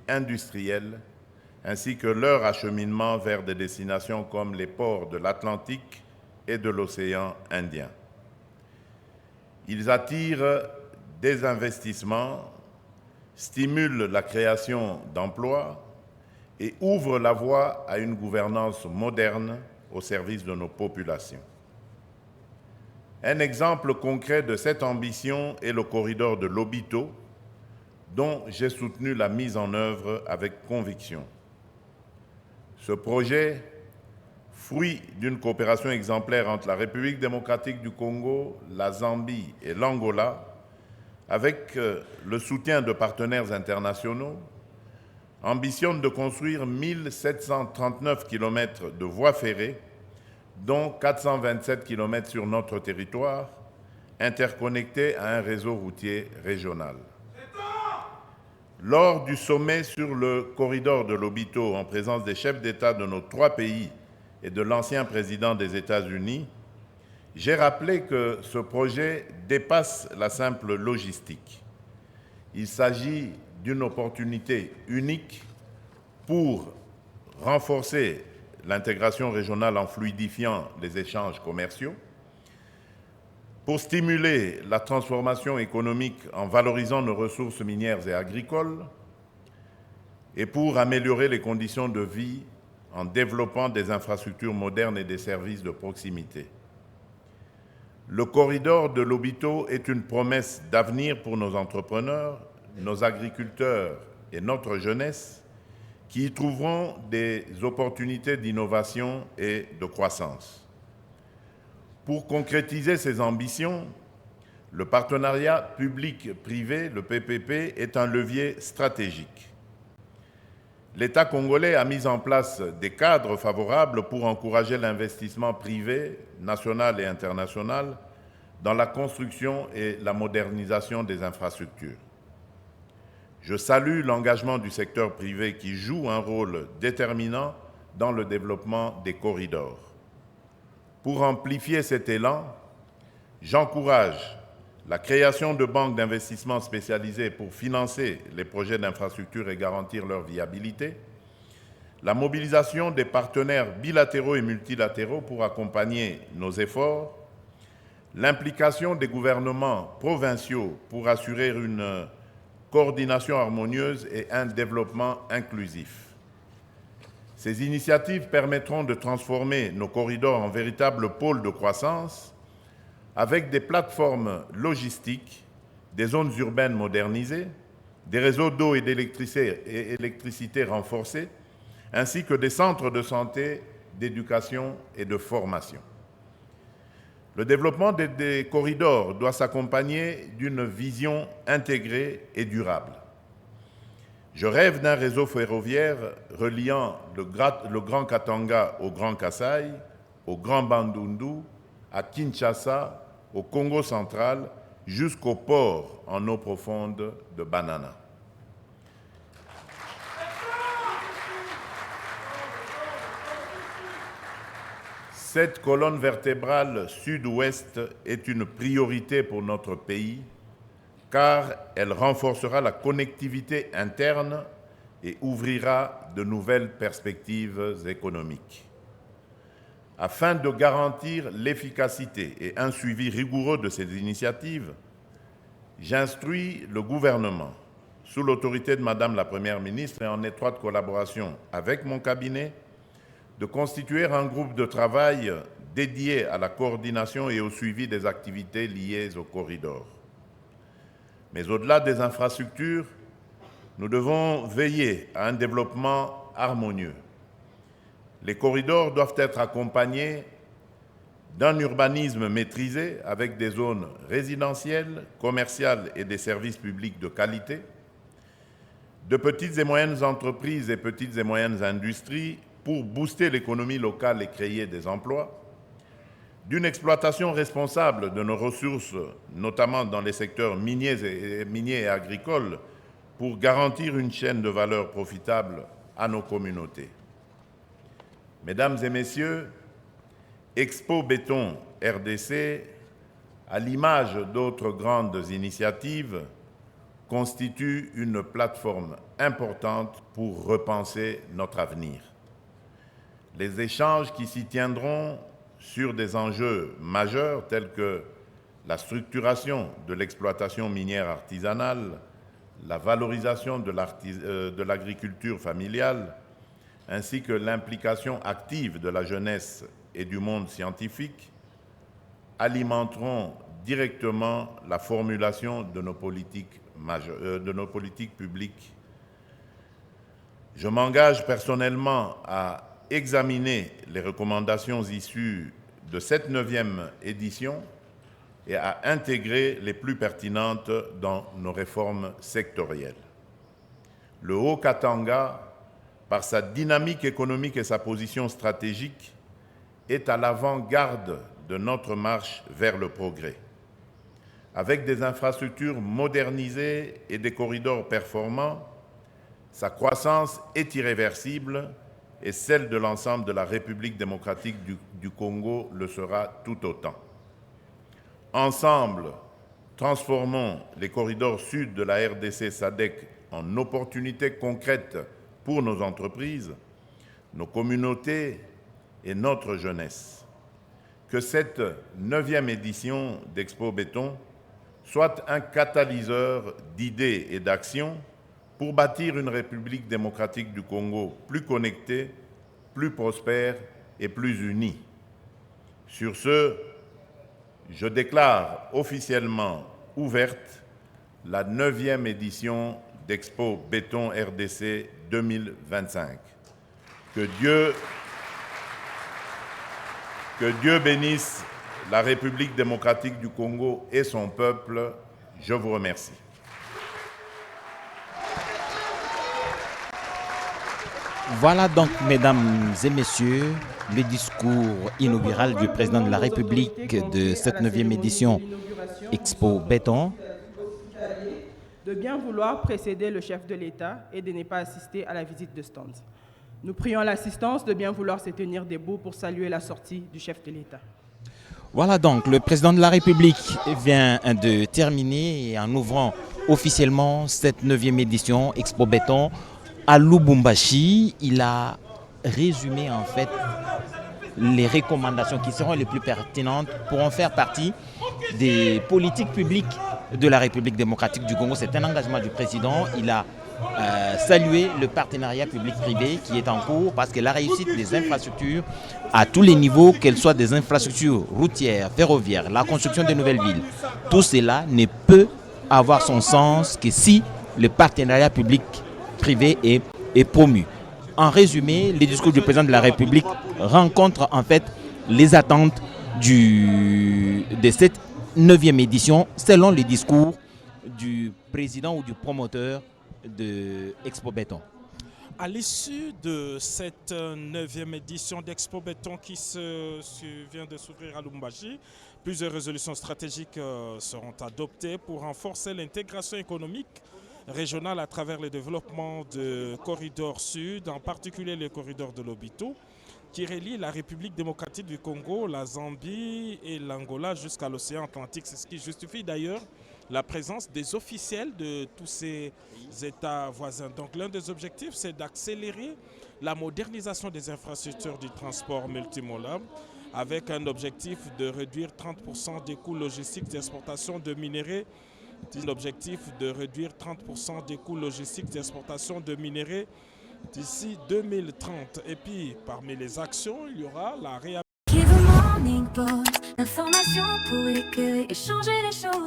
industriels, ainsi que leur acheminement vers des destinations comme les ports de l'Atlantique et de l'océan Indien. Ils attirent des investissements, stimulent la création d'emplois et ouvrent la voie à une gouvernance moderne au service de nos populations. Un exemple concret de cette ambition est le corridor de Lobito, dont j'ai soutenu la mise en œuvre avec conviction. Ce projet, fruit d'une coopération exemplaire entre la République démocratique du Congo, la Zambie et l'Angola, avec le soutien de partenaires internationaux, ambitionne de construire 1739 km de voies ferrées, dont 427 km sur notre territoire, interconnectés à un réseau routier régional. Lors du sommet sur le corridor de Lobito, en présence des chefs d'État de nos 3 pays et de l'ancien président des États-Unis, j'ai rappelé que ce projet dépasse la simple logistique. Il s'agit d'une opportunité unique pour renforcer l'intégration régionale en fluidifiant les échanges commerciaux, pour stimuler la transformation économique en valorisant nos ressources minières et agricoles, et pour améliorer les conditions de vie en développant des infrastructures modernes et des services de proximité. Le corridor de Lobito est une promesse d'avenir pour nos entrepreneurs, nos agriculteurs et notre jeunesse, qui y trouveront des opportunités d'innovation et de croissance. Pour concrétiser ces ambitions, le partenariat public-privé, le PPP, est un levier stratégique. L'État congolais a mis en place des cadres favorables pour encourager l'investissement privé, national et international, dans la construction et la modernisation des infrastructures. Je salue l'engagement du secteur privé qui joue un rôle déterminant dans le développement des corridors. Pour amplifier cet élan, j'encourage la création de banques d'investissement spécialisées pour financer les projets d'infrastructure et garantir leur viabilité, la mobilisation des partenaires bilatéraux et multilatéraux pour accompagner nos efforts, l'implication des gouvernements provinciaux pour assurer une coordination harmonieuse et un développement inclusif. Ces initiatives permettront de transformer nos corridors en véritables pôles de croissance avec des plateformes logistiques, des zones urbaines modernisées, des réseaux d'eau et d'électricité renforcés, ainsi que des centres de santé, d'éducation et de formation. Le développement des corridors doit s'accompagner d'une vision intégrée et durable. Je rêve d'un réseau ferroviaire reliant le Grand Katanga au Grand Kasaï, au Grand Bandundu, à Kinshasa, au Congo central, jusqu'au port en eau profonde de Banana. Cette colonne vertébrale sud-ouest est une priorité pour notre pays car elle renforcera la connectivité interne et ouvrira de nouvelles perspectives économiques. Afin de garantir l'efficacité et un suivi rigoureux de ces initiatives, j'instruis le gouvernement, sous l'autorité de Madame la Première ministre et en étroite collaboration avec mon cabinet, de constituer un groupe de travail dédié à la coordination et au suivi des activités liées au corridor. Mais au-delà des infrastructures, nous devons veiller à un développement harmonieux. Les corridors doivent être accompagnés d'un urbanisme maîtrisé avec des zones résidentielles, commerciales et des services publics de qualité, de petites et moyennes entreprises et petites et moyennes industries pour booster l'économie locale et créer des emplois, d'une exploitation responsable de nos ressources, notamment dans les secteurs miniers et agricoles, pour garantir une chaîne de valeur profitable à nos communautés. Mesdames et messieurs, Expo Béton RDC, à l'image d'autres grandes initiatives, constitue une plateforme importante pour repenser notre avenir. Les échanges qui s'y tiendront sur des enjeux majeurs tels que la structuration de l'exploitation minière artisanale, la valorisation de l'agriculture familiale, ainsi que l'implication active de la jeunesse et du monde scientifique, alimenteront directement la formulation de nos politiques publiques. Je m'engage personnellement à examiner les recommandations issues de cette 9e édition et à intégrer les plus pertinentes dans nos réformes sectorielles. Le Haut-Katanga, par sa dynamique économique et sa position stratégique, est à l'avant-garde de notre marche vers le progrès. Avec des infrastructures modernisées et des corridors performants, sa croissance est irréversible et celle de l'ensemble de la République démocratique du Congo le sera tout autant. Ensemble, transformons les corridors sud de la RDC SADC en opportunités concrètes pour nos entreprises, nos communautés et notre jeunesse. Que cette 9e édition d'Expo Béton soit un catalyseur d'idées et d'actions pour bâtir une République démocratique du Congo plus connectée, plus prospère et plus unie. Sur ce, je déclare officiellement ouverte la 9e édition d'Expo Béton RDC 2025. Que Dieu bénisse la République démocratique du Congo et son peuple. Je vous remercie. Voilà donc, mesdames et messieurs, le discours inaugural du président de la République de cette 9e édition Expo Béton. De bien vouloir précéder le chef de l'État et de ne pas assister à la visite de stand. Nous prions l'assistance de bien vouloir se tenir debout pour saluer la sortie du chef de l'État. Voilà donc, le président de la République vient de terminer en ouvrant officiellement cette 9e édition Expo Béton à Lubumbashi. Il a résumé en fait les recommandations qui seront les plus pertinentes pour en faire partie des politiques publiques de la République démocratique du Congo. C'est un engagement du président. Il a salué le partenariat public-privé qui est en cours parce que la réussite des infrastructures à tous les niveaux, qu'elles soient des infrastructures routières, ferroviaires, la construction de nouvelles villes, tout cela ne peut avoir son sens que si le partenariat public-privé est promu. En résumé, le discours du président de la République rencontre en fait les attentes de cette 9e édition selon le discours du président ou du promoteur de Expo Béton. À l'issue de cette 9e édition d'Expo Béton qui vient de s'ouvrir à Lubumbashi, plusieurs résolutions stratégiques seront adoptées pour renforcer l'intégration économique régionale à travers le développement de corridors sud, en particulier le corridor de Lobito, qui relie la République démocratique du Congo, la Zambie et l'Angola jusqu'à l'océan Atlantique. C'est ce qui justifie d'ailleurs la présence des officiels de tous ces États voisins. Donc l'un des objectifs, c'est d'accélérer la modernisation des infrastructures du transport multimodal avec un objectif de réduire 30% des coûts logistiques d'exportation de minerais. L'objectif de réduire 30% des coûts logistiques d'exportation de minerais d'ici 2030. Et puis, parmi les actions, il y aura la réhabilitation. L'information pour éclairer et changer les choses.